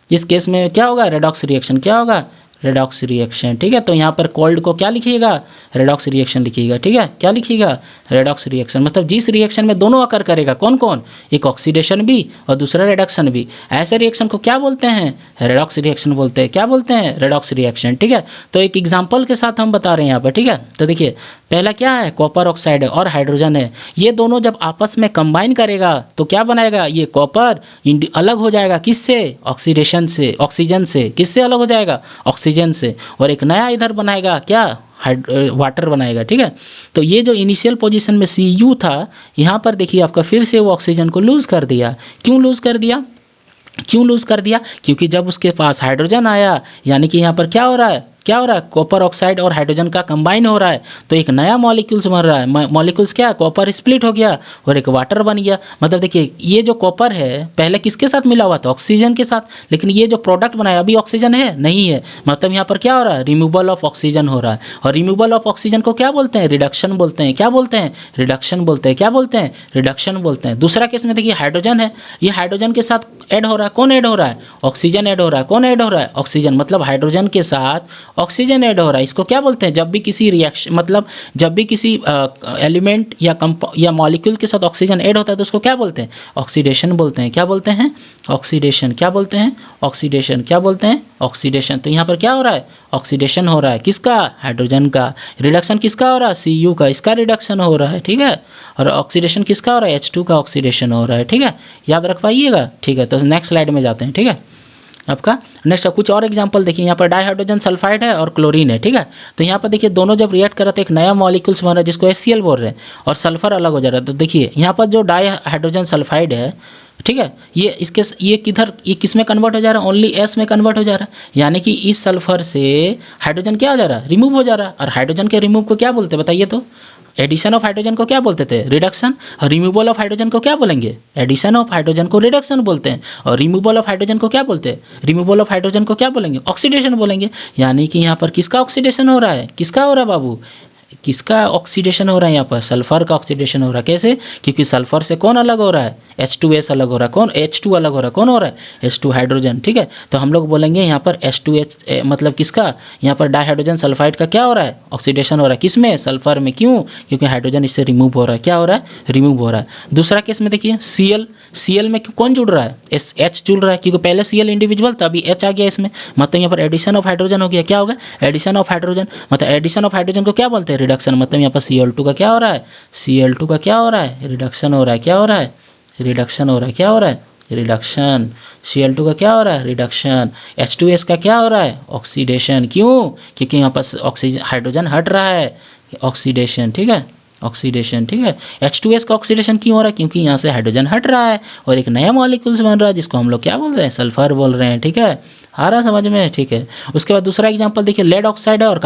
इस केस में क्या होगा? Redox reaction. क्या होगा? Redox reaction. ठीक है, तो यहाँ पर कोल्ड को क्या लिखिएगा? रेडॉक्स रिएक्शन लिखिएगा। ठीक है, क्या लिखिएगा? Redox reaction. मतलब जिस रिएक्शन में दोनों अकर करेगा, कौन कौन? एक ऑक्सीडेशन भी और दूसरा रिडक्शन भी। ऐसे रिएक्शन को क्या बोलते हैं? रेडॉक्स रिएक्शन बोलते हैं। क्या बोलते हैं? Redox reaction. ठीक है, तो एक एग्जाम्पल के साथ हम बता रहे हैं यहाँ पर। ठीक है, तो देखिए पहला क्या है? कॉपर ऑक्साइड है और हाइड्रोजन है। ये दोनों जब आपस में कंबाइन करेगा तो क्या बनाएगा? ये कॉपर अलग हो जाएगा। किससे? ऑक्सीडेशन से, ऑक्सीजन से। किससे अलग हो जाएगा? ऑक्सीजन से। और एक नया इधर बनाएगा क्या? वाटर बनाएगा। ठीक है, तो ये जो इनिशियल पोजीशन में Cu था, यहाँ पर देखिए आपका फिर से वो ऑक्सीजन को लूज़ कर दिया। क्यों लूज़ कर दिया? क्यों लूज़ कर दिया? क्योंकि जब उसके पास हाइड्रोजन आया, यानी कि यहाँ पर क्या हो रहा है? क्या हो रहा है? कॉपर ऑक्साइड और हाइड्रोजन का कंबाइन हो रहा है, तो एक नया मॉलिक्यूल्स बन रहा है। मॉलिक्यूल्स क्या? कॉपर स्प्लिट हो गया और एक वाटर बन गया। मतलब देखिए ये जो कॉपर है पहले किसके साथ मिला हुआ था? ऑक्सीजन के साथ। लेकिन ये जो प्रोडक्ट बनाया अभी ऑक्सीजन है नहीं है। मतलब यहाँ पर क्या हो रहा है? रिमूवल ऑफ ऑक्सीजन हो रहा है। और रिमूवल ऑफ ऑक्सीजन को क्या बोलते हैं? रिडक्शन बोलते हैं। क्या बोलते हैं? रिडक्शन बोलते हैं। क्या बोलते हैं? रिडक्शन बोलते हैं। दूसरा केस में देखिए हाइड्रोजन है, ये हाइड्रोजन के साथ ऐड हो रहा है। कौन ऐड हो रहा है? ऑक्सीजन ऐड हो रहा है। कौन ऐड हो रहा है? ऑक्सीजन। मतलब हाइड्रोजन के साथ ऑक्सीजन ऐड हो रहा है। इसको क्या बोलते हैं? जब भी किसी रिएक्शन, मतलब जब भी किसी एलिमेंट या मॉलिक्यूल के साथ ऑक्सीजन ऐड होता है तो उसको क्या बोलते हैं? ऑक्सीडेशन बोलते हैं। क्या बोलते हैं? ऑक्सीडेशन। क्या बोलते हैं? ऑक्सीडेशन। क्या बोलते हैं? ऑक्सीडेशन। तो यहाँ पर क्या हो रहा है? ऑक्सीडेशन हो रहा है। किसका? हाइड्रोजन का। रिडक्शन किसका हो रहा है? Cu का। इसका रिडक्शन हो रहा है। ठीक है, और ऑक्सीडेशन किसका हो रहा है? H2 का ऑक्सीडेशन हो रहा है। ठीक है, याद रख पाइएगा। ठीक है, तो नेक्स्ट स्लाइड में जाते हैं। ठीक है, आपका नेक्स्ट कुछ और एग्जांपल देखिए। यहाँ पर डाइहाइड्रोजन सल्फाइड है और क्लोरीन है। ठीक है, तो यहाँ पर देखिए दोनों जब रिएक्ट कर रहे थे एक नया मॉलिक्यूल्स बन रहा है जिसको HCl बोल रहे हैं, और सल्फर अलग हो जा रहा है। तो देखिए यहाँ पर जो डाइहाइड्रोजन सल्फाइड है, ठीक है, ये किस में कन्वर्ट हो जा रहा है? ओनली S में कन्वर्ट हो जा रहा है। यानी कि इस सल्फर से हाइड्रोजन क्या हो जा रहा है? रिमूव हो जा रहा है। और हाइड्रोजन के रिमूव को क्या बोलते हैं बताइए तो? एडिशन ऑफ हाइड्रोजन को क्या बोलते थे? रिडक्शन। और रिमूवल ऑफ हाइड्रोजन को क्या बोलेंगे? एडिशन ऑफ हाइड्रोजन को रिडक्शन बोलते हैं। और रिमूवल ऑफ हाइड्रोजन को क्या बोलते हैं? रिमूवल ऑफ हाइड्रोजन को क्या बोलेंगे? ऑक्सीडेशन बोलेंगे। यानी कि यहाँ पर किसका ऑक्सीडेशन हो रहा है? किसका हो रहा है बाबू? किसका ऑक्सीडेशन हो रहा है? यहाँ पर सल्फर का ऑक्सीडेशन हो रहा है। कैसे? क्योंकि सल्फर से कौन अलग हो रहा है? H2S अलग हो रहा है। कौन? H2 अलग हो रहा है। कौन हो रहा है? H2 hydrogen. ठीक है, तो हम लोग बोलेंगे यहाँ पर H2H मतलब किसका? यहाँ पर डाइहाइड्रोजन सल्फाइड का क्या हो रहा है? ऑक्सीडेशन हो रहा है। किस में? सल्फर में। क्यों? क्योंकि हाइड्रोजन इससे रिमूव हो रहा है। क्या हो रहा है? रिमूव हो रहा है। दूसरा केस में देखिए Cl में कौन जुड़ रहा है? H जुड़ रहा है, क्योंकि पहले Cl इंडिविजुअल था, अभी H आ गया इसमें। मतलब यहाँ पर एडिशन ऑफ हाइड्रोजन हो गया। क्या होगा? Addition of hydrogen. मतलब एडिशन ऑफ हाइड्रोजन को क्या बोलते हैं? रिडक्शन। मतलब यहाँ पर Cl2 का क्या हो रहा है? Cl2 का क्या हो रहा है? रिडक्शन हो रहा है। क्या हो रहा है? रिडक्शन हो रहा है। क्या हो रहा है? रिडक्शन। Cl2 का क्या हो रहा है? रिडक्शन। H2S का क्या हो रहा है? ऑक्सीडेशन। क्यों? क्योंकि यहाँ पर ऑक्सीजन हाइड्रोजन हट रहा है। ऑक्सीडेशन। ठीक है, ऑक्सीडेशन। ठीक है, H2S का ऑक्सीडेशन क्यों हो रहा है? क्योंकि यहाँ से हाइड्रोजन हट रहा है और एक नया मॉलिक्यूल्स बन रहा है जिसको हम लोग क्या बोल रहे हैं? सल्फर बोल रहे हैं। ठीक है, आ रहा है समझ में, ठीक है। उसके बाद दूसरा एग्जांपल देखिए, लेड ऑक्साइड है और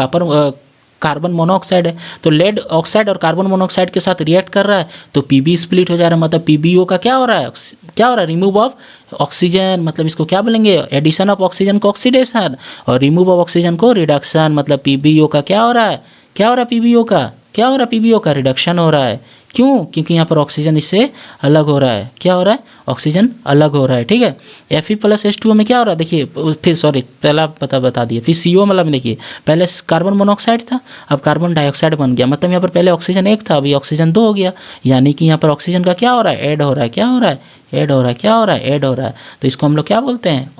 कार्बन मोनोऑक्साइड है। तो लेड ऑक्साइड और कार्बन मोनोऑक्साइड के साथ रिएक्ट कर रहा है तो पीबी स्प्लिट हो जा रहा है, मतलब पीबीओ का क्या हो रहा है, क्या हो रहा है, रिमूव ऑफ ऑक्सीजन, मतलब इसको क्या बोलेंगे, एडिशन ऑफ ऑक्सीजन को ऑक्सीडेशन, और रिमूव ऑफ ऑक्सीजन को रिडक्शन, मतलब पीबीओ का क्या हो रहा है, क्या हो रहा है पीबीओ का, क्या हो रहा है पीबीओ का, रिडक्शन हो रहा है। क्यों, क्योंकि यहाँ पर ऑक्सीजन इससे अलग हो रहा है, क्या हो रहा है, ऑक्सीजन अलग हो रहा है, ठीक है। Fe+H2O में क्या हो रहा है, देखिए फिर सॉरी पहला बता दिए, फिर CO मतलब देखिए पहले कार्बन मोनोऑक्साइड था, अब कार्बन डाइऑक्साइड बन गया, मतलब यहाँ पर पहले ऑक्सीजन एक था, अभी ऑक्सीजन दो हो गया, यानी कि यहाँ पर ऑक्सीजन का क्या हो रहा है, ऐड हो रहा है, क्या हो रहा है, ऐड हो रहा है, क्या हो रहा है, ऐड हो रहा है। तो इसको हम लोग क्या बोलते हैं,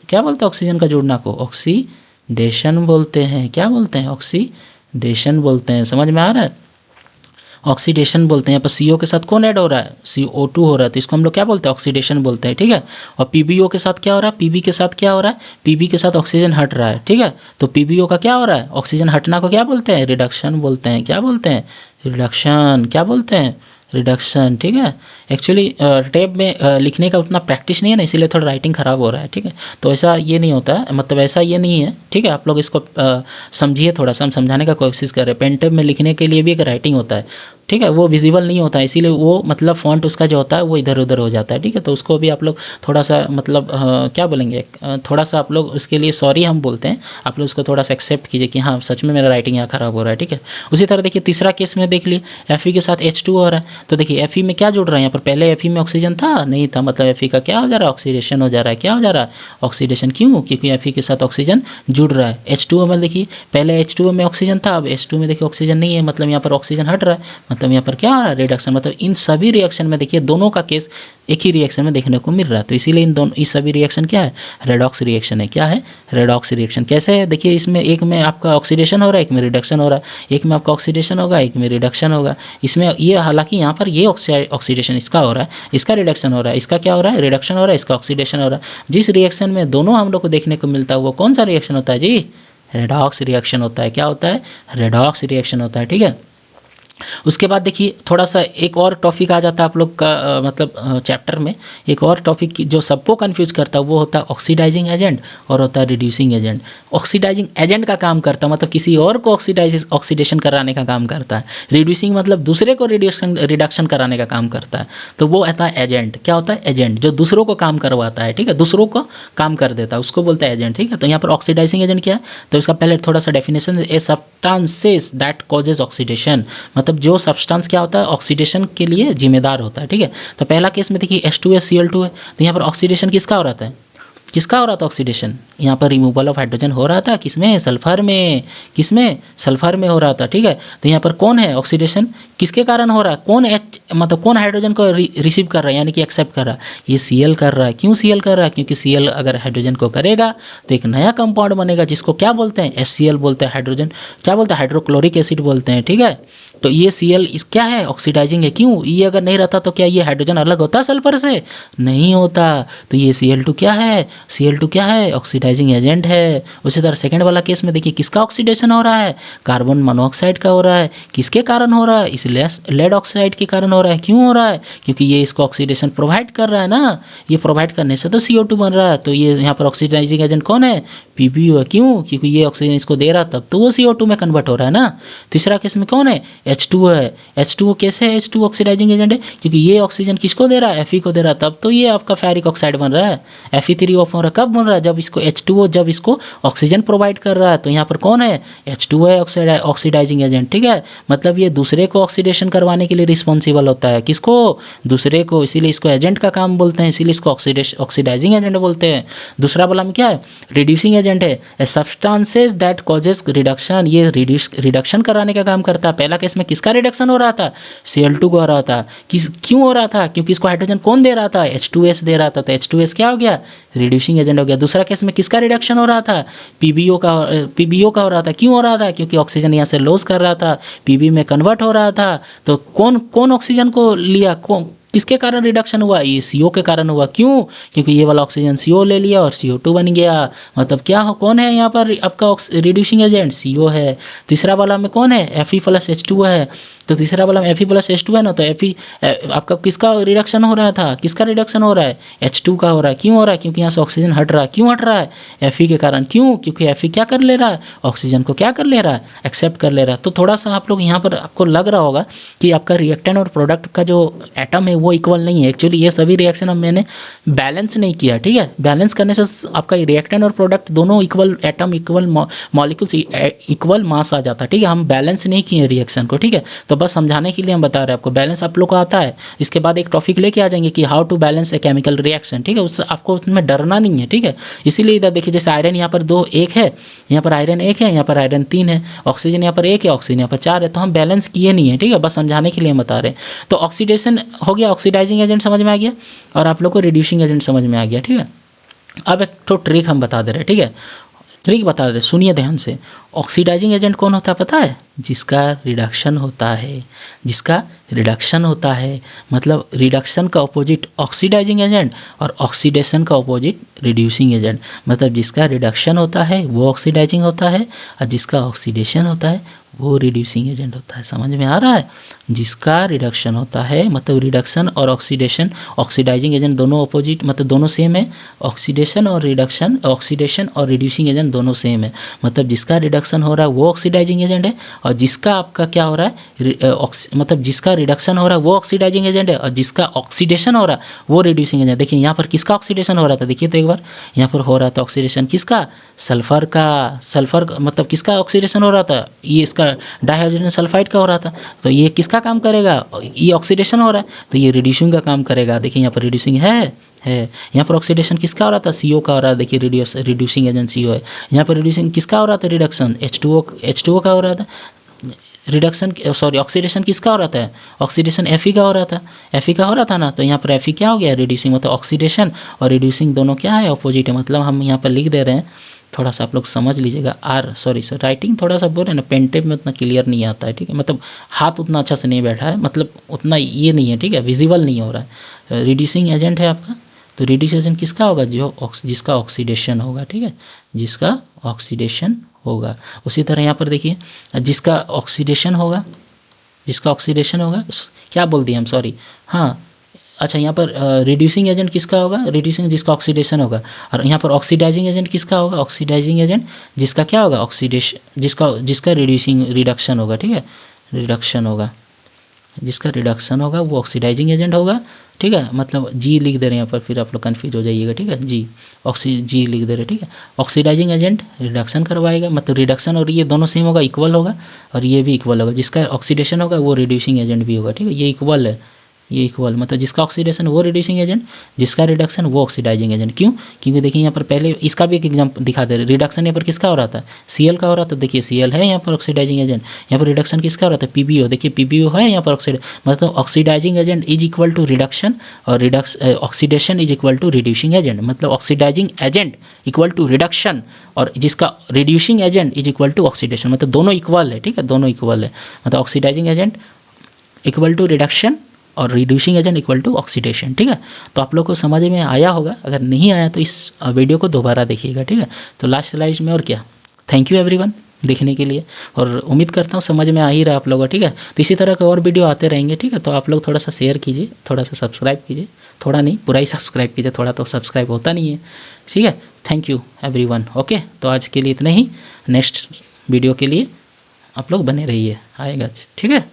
क्या बोलते हैं ऑक्सीजन का जुड़ना को, ऑक्सीडेशन बोलते हैं, क्या बोलते हैं, ऑक्सीडेशन बोलते हैं, समझ में आ रहा है, ऑक्सीडेशन बोलते हैं। यहाँ पर CO के साथ कौन ऐड हो रहा है, CO2 हो रहा है, तो इसको हम लोग क्या बोलते हैं, ऑक्सीडेशन बोलते हैं, ठीक है। और PbO के साथ क्या हो रहा है, PB के साथ क्या हो रहा है, PB के साथ ऑक्सीजन हट रहा है, ठीक है। तो PbO का क्या हो रहा है, ऑक्सीजन हटना को क्या बोलते हैं, रिडक्शन बोलते हैं, क्या बोलते हैं, रिडक्शन, क्या बोलते हैं, रिडक्शन, ठीक है। एक्चुअली टैब में लिखने का उतना प्रैक्टिस नहीं है ना, इसीलिए थोड़ा राइटिंग ख़राब हो रहा है, ठीक है। तो ऐसा ये नहीं होता है, मतलब ऐसा ये नहीं है, ठीक है। आप लोग इसको समझिए, थोड़ा सा हम समझाने का कोशिश कर रहे हैं। पेन टैब में लिखने के लिए भी एक राइटिंग होता है, ठीक है, वो विजिबल नहीं होता है, इसीलिए वो मतलब फॉन्ट उसका जो होता है वो इधर उधर हो जाता है, ठीक है। तो उसको भी आप लोग थोड़ा सा मतलब क्या बोलेंगे, थोड़ा सा आप लोग उसके लिए सॉरी हम बोलते हैं, आप लोग उसको थोड़ा सा एक्सेप्ट कीजिए कि हाँ सच में मेरा राइटिंग यहाँ ख़राब हो रहा है, ठीक है। उसी तरह देखिए तीसरा केस में देख लिए, Fe के साथ H2 हो रहा है, तो देखिए Fe में क्या जुड़ रहा है, यहाँ पर पहले Fe में ऑक्सीजन था नहीं था, मतलब Fe का क्या हो जा रहा है, ऑक्सीडेशन हो जा रहा है, क्या हो जा रहा है, ऑक्सीडेशन। क्यों, क्योंकि Fe के साथ ऑक्सीजन जुड़ रहा है। H2O में देखिए पहले H2O में ऑक्सीजन था, अब H2 में देखिए ऑक्सीजन नहीं है, मतलब यहाँ पर ऑक्सीजन हट रहा है, मतलब यहाँ पर क्या आ रहा है, रिडक्शन। मतलब इन सभी रिएक्शन में देखिए दोनों का केस एक ही रिएक्शन में देखने को मिल रहा है, तो इसीलिए इस सभी रिएक्शन क्या है, रेडॉक्स रिएक्शन है, क्या है, रेडॉक्स रिएक्शन। कैसे है देखिए, इसमें एक में आपका ऑक्सीडेशन हो रहा है, एक में रिडक्शन हो रहा है, एक में आपका ऑक्सीडेशन होगा, एक में रिडक्शन होगा। इसमें ये हालांकि यहाँ पर ये ऑक्सीडेशन इसका हो रहा है, इसका रिडक्शन हो रहा है, इसका क्या हो रहा है, रिडक्शन हो रहा है, इसका ऑक्सीडेशन हो रहा है। जिस रिएक्शन में दोनों हम लोग को देखने को मिलता है वो कौन सा रिएक्शन होता है जी, रेडॉक्स रिएक्शन होता है। क्या होता है, रेडॉक्स रिएक्शन होता है, ठीक है। उसके बाद देखिए थोड़ा सा एक और टॉपिक आ जाता है आप लोग का मतलब चैप्टर में एक और टॉपिक जो सबको कंफ्यूज करता है वो होता है ऑक्सीडाइजिंग एजेंट और होता है रिड्यूसिंग एजेंट। ऑक्सीडाइजिंग एजेंट का काम करता है मतलब किसी और को ऑक्सीडेशन कराने का काम करता है। रिड्यूसिंग मतलब दूसरे को रिडक्शन कराने का काम करता है, तो वो होता है एजेंट। क्या होता है, एजेंट, जो दूसरों को काम करवाता है, ठीक है, दूसरों को काम कर देता है उसको बोलता है एजेंट, ठीक है। तो यहाँ पर ऑक्सीडाइजिंग एजेंट क्या है, तो इसका पहले थोड़ा सा definition, A substances that causes oxidation, मतलब जो सब्सटेंस क्या होता है ऑक्सीडेशन के लिए जिम्मेदार होता है, ठीक है। तो पहला केस में देखिए H2SCl2 है, तो यहाँ पर ऑक्सीडेशन किसका हो रहा था, किसका हो रहा था ऑक्सीडेशन, यहाँ पर रिमूवल ऑफ हाइड्रोजन हो रहा था, किसमें, सल्फर में, किसमें, सल्फर में हो रहा था, ठीक है। तो यहाँ पर कौन है ऑक्सीडेशन, किसके कारण हो रहा है, कौन मतलब कौन हाइड्रोजन को रिसीव कर रहा है यानी कि एक्सेप्ट कर रहा है, ये Cl कर रहा है। क्यों Cl कर रहा है, क्योंकि Cl अगर हाइड्रोजन को करेगा तो एक नया कंपाउंड बनेगा जिसको क्या बोलते हैं, HCl बोलते हैं, हाइड्रोजन क्या बोलते हैं, हाइड्रोक्लोरिक एसिड बोलते हैं, ठीक है। तो ये Cl इस क्या है, ऑक्सीडाइजिंग है। क्यों, ये अगर नहीं रहता तो क्या ये हाइड्रोजन अलग होता सल्फर से, नहीं होता। तो ये Cl2 क्या है, Cl2 क्या है, ऑक्सीडाइजिंग एजेंट है। उसी तरह सेकंड वाला केस में देखिए किसका ऑक्सीडेशन हो रहा है, कार्बन मोनोऑक्साइड का हो रहा है। किसके कारण हो रहा है, इस लेड ऑक्साइड के कारण हो रहा है। क्यों हो रहा है, क्योंकि ये इसको ऑक्सीडेशन प्रोवाइड कर रहा है ना, ये प्रोवाइड करने से तो CO2 बन रहा है। तो ये यहाँ पर ऑक्सीडाइजिंग एजेंट कौन है, PbO है। क्यों, क्योंकि ये ऑक्सीजन इसको दे रहा तब तो वो CO2 में कन्वर्ट हो रहा है ना। तीसरा केस में कौन है, H2O है। H2O कैसे है, H2O ऑक्सीडाइजिंग एजेंट है क्योंकि ये ऑक्सीजन किसको दे रहा है, Fe को दे रहा है, तब तो ये आपका फेरिक ऑक्साइड बन रहा है। Fe3O4 हो रहा है, कब बन रहा है, जब इसको H2O जब इसको ऑक्सीजन प्रोवाइड कर रहा है। तो यहाँ पर कौन है, H2O है ऑक्सीडाइजिंग एजेंट, ठीक है। मतलब ये दूसरे को ऑक्सीडेशन करवाने के लिए रिस्पॉन्सिबल होता है, किसको, दूसरे को, इसीलिए इसको एजेंट का काम बोलते हैं, इसीलिए इसको ऑक्सीडाइजिंग एजेंट बोलते हैं। दूसरा वाला में क्या है, रिड्यूसिंग एजेंट है, सब्सटेंसेस दैट कॉजेज रिडक्शन, ये रिडक्शन कराने का काम करता है। पहला केस में किसका रिडक्शन हो रहा था, Cl2 को हो रहा था। क्यों हो रहा था, क्योंकि इसको हाइड्रोजन कौन दे रहा था, H2S दे रहा था, तो H2S क्या हो गया, रिड्यूसिंग एजेंट हो गया। दूसरा केस में किसका रिडक्शन हो रहा था, PbO का हो रहा था। क्यों हो रहा था, क्योंकि ऑक्सीजन यहाँ से लॉस कर रहा था, Pb में कन्वर्ट हो रहा था। तो कौन ऑक्सीजन को लिया, किसके कारण रिडक्शन हुआ, ये CO के कारण हुआ। क्यों, क्योंकि ये वाला ऑक्सीजन CO ले लिया और CO2 बन गया। मतलब क्या हो, कौन है यहाँ पर आपका रिड्यूसिंग एजेंट, CO है। तीसरा वाला में कौन है, Fe+H2 है। तो तीसरा वाला में Fe+H2 है ना, तो Fe आपका किसका रिडक्शन हो रहा था, किसका रिडक्शन हो रहा है, H2 का हो रहा है। क्यों हो रहा है, क्योंकि यहाँ से ऑक्सीजन हट रहा है। क्यों हट रहा है, Fe के कारण। क्यों, क्योंकि Fe क्या कर ले रहा है, ऑक्सीजन को क्या कर ले रहा है, एक्सेप्ट कर ले रहा है। तो थोड़ा सा आप लोग यहाँ पर आपको लग रहा होगा कि आपका रिएक्टेंट और प्रोडक्ट का जो एटम है वो इक्वल नहीं है। एक्चुअली ये सभी रिएक्शन अब मैंने बैलेंस नहीं किया, ठीक है। बैलेंस करने से आपका रिएक्टेंट और प्रोडक्ट दोनों equal atom, equal molecules, equal mass आ जाता है, ठीक है। हम बैलेंस नहीं किए रिएक्शन को, ठीक है। तो बस समझाने के लिए हम बता रहे हैं आपको, बैलेंस आप लोग को आता है। इसके बाद एक टॉपिक लेके आ जाएंगे कि how to balance a chemical reaction, ठीक है। उससे आपको उसमें डरना नहीं है, ठीक है। इसीलिए इधर देखिए, जैसे आयरन यहाँ पर 2 1 है, यहाँ पर आयरन 1 है, यहाँ पर आयरन 3 है, ऑक्सीजन यहाँ पर 1 है, ऑक्सीजन यहाँ पर 4 है। तो हम बैलेंस किए नहीं है, ठीक है, बस समझाने के लिए हम बता रहे हैं। तो ऑक्सीडेशन हो गया, ऑक्सीडाइजिंग एजेंट समझ में आ गया, और आप लोग को रिड्यूसिंग एजेंट समझ में आ गया, ठीक है। अब एक तो ट्रिक हम बता दे रहे हैं, ठीक है। ट्रिक बता दे, सुनिए ध्यान से। ऑक्सीडाइजिंग एजेंट कौन होता है पता है, जिसका रिडक्शन होता है, जिसका रिडक्शन होता है। मतलब रिडक्शन का अपोजिट ऑक्सीडाइजिंग एजेंट और ऑक्सीडेशन का अपोजिट रिड्यूसिंग एजेंट। मतलब जिसका रिडक्शन होता है वो ऑक्सीडाइजिंग होता है, और जिसका ऑक्सीडेशन होता है वो रिड्यूसिंग एजेंट होता है। समझ में आ रहा है, जिसका रिडक्शन होता है, मतलब रिडक्शन और ऑक्सीडेशन, ऑक्सीडाइजिंग एजेंट दोनों अपोजिट, मतलब दोनों सेम है। ऑक्सीडेशन और रिडक्शन, ऑक्सीडेशन और रिड्यूसिंग एजेंट दोनों सेम है। मतलब जिसका रिडक्शन हो रहा है वो ऑक्सीडाइजिंग एजेंट है, और जिसका आपका क्या हो रहा है, मतलब जिसका रिडक्शन हो रहा है वो ऑक्सीडाइजिंग एजेंट है, और जिसका ऑक्सीडेशन हो रहा है वो रिड्यूसिंग एजेंट। देखिए यहाँ पर किसका ऑक्सीडेशन हो रहा था, देखिए तो एक बार यहाँ पर हो रहा था ऑक्सीडेशन किसका, सल्फर का। सल्फर मतलब किसका ऑक्सीडेशन हो रहा था, ये इसका डाइहाइड्रोजन सल्फाइड का हो रहा था। तो ये किसका काम करेगा, ये ऑक्सीडेशन हो रहा है तो ये रिड्यूसिंग का काम करेगा। देखिए यहाँ पर रिड्यूसिंग है। यहाँ पर ऑक्सीडेशन किसका हो रहा था, CO का हो रहा है। देखिए रिड्यूसिंग एजेंट CO है। यहाँ पर रिड्यूसिंग किसका हो रहा था, रिडक्शन H2O का हो रहा था। रिडक्शन सॉरी ऑक्सीडेशन किसका हो रहा था, ऑक्सीडेशन Fe का हो रहा था। Fe का हो रहा था ना, तो यहाँ पर Fe क्या हो गया, रिड्यूसिंग। मतलब ऑक्सीडेशन और रिड्यूसिंग दोनों क्या है, अपोजिट है। मतलब हम यहाँ पर लिख दे रहे हैं, थोड़ा सा आप लोग समझ लीजिएगा। सॉरी सर, राइटिंग थोड़ा सा बोल रहे हैं ना, पेन टेप में उतना क्लियर नहीं आता है, ठीक है। मतलब हाथ उतना अच्छा से नहीं बैठा है, मतलब उतना ये नहीं है, ठीक है, विजिबल नहीं हो रहा है। रिड्यूसिंग एजेंट है आपका, तो रिड्यूस एजेंट किसका होगा, जिसका ऑक्सीडेशन होगा, ठीक है, जिसका ऑक्सीडेशन होगा। उसी तरह यहाँ पर देखिए, जिसका ऑक्सीडेशन होगा, जिसका ऑक्सीडेशन होगा, क्या बोल दिए हम, सॉरी, हाँ अच्छा, यहाँ पर रिड्यूसिंग एजेंट किसका होगा, रिड्यूसिंग जिसका ऑक्सीडेशन होगा। और यहाँ पर ऑक्सीडाइजिंग एजेंट किसका होगा, ऑक्सीडाइजिंग एजेंट जिसका क्या होगा, ऑक्सीडेशन, जिसका रिडक्शन होगा, ठीक है, रिडक्शन होगा। जिसका रिडक्शन होगा वो ऑक्सीडाइजिंग एजेंट होगा, ठीक है। मतलब जी लिख दे रहे हैं यहाँ पर, फिर आप लोग कन्फ्यूज हो जाइएगा, ठीक है। जी लिख दे रहे हैं, ठीक है। ऑक्सीडाइजिंग एजेंट रिडक्शन करवाएगा, मतलब रिडक्शन और ये दोनों सेम होगा, इक्वल होगा, और ये भी इक्वल होगा। जिसका ऑक्सीडेशन होगा वो रिड्यूसिंग एजेंट भी होगा, ठीक है। ये इक्वल है, ये इक्वल, मतलब जिसका ऑक्सीडेशन वो रिड्यूसिंग एजेंट, जिसका रिडक्शन वो ऑक्सीडाइजिंग एजेंट। क्यों, क्योंकि देखिए यहाँ पर पहले इसका भी एक एग्जाम्पल दिखा दे रहे। रिडक्शन यहाँ पर किसका हो रहा था, Cl का हो रहा था। देखिए Cl है यहाँ पर ऑक्सीडाइजिंग एजेंट। यहाँ पर रिडक्शन किसका हो रहा था, PbO। देखिए PbO है यहाँ पर मतलब oxidizing agent is equal to reduction, और oxidation is equal to reducing agent. मतलब oxidizing agent equal to reduction, और जिसका reducing agent is equal to oxidation. मतलब दोनों इक्वल है, ठीक है, दोनों इक्वल है। मतलब oxidizing agent equal to reduction और reducing agent equal to oxidation, ठीक है। तो आप लोग को समझ में आया होगा, अगर नहीं आया तो इस वीडियो को दोबारा देखिएगा, ठीक है। तो लास्ट स्लाइड में और क्या, थैंक यू एवरीवन देखने के लिए, और उम्मीद करता हूँ समझ में आ ही रहा आप लोगों को, ठीक है। तो इसी तरह के और वीडियो आते रहेंगे, ठीक है। तो आप लोग थोड़ा सा शेयर कीजिए, थोड़ा सा सब्सक्राइब कीजिए, थोड़ा नहीं पूरा ही सब्सक्राइब कीजिए, थोड़ा तो सब्सक्राइब होता नहीं है, ठीक है। Thank you everyone, okay. तो आज के लिए इतना ही, नेक्स्ट वीडियो के लिए आप लोग बने रहिए, आएगा, ठीक है।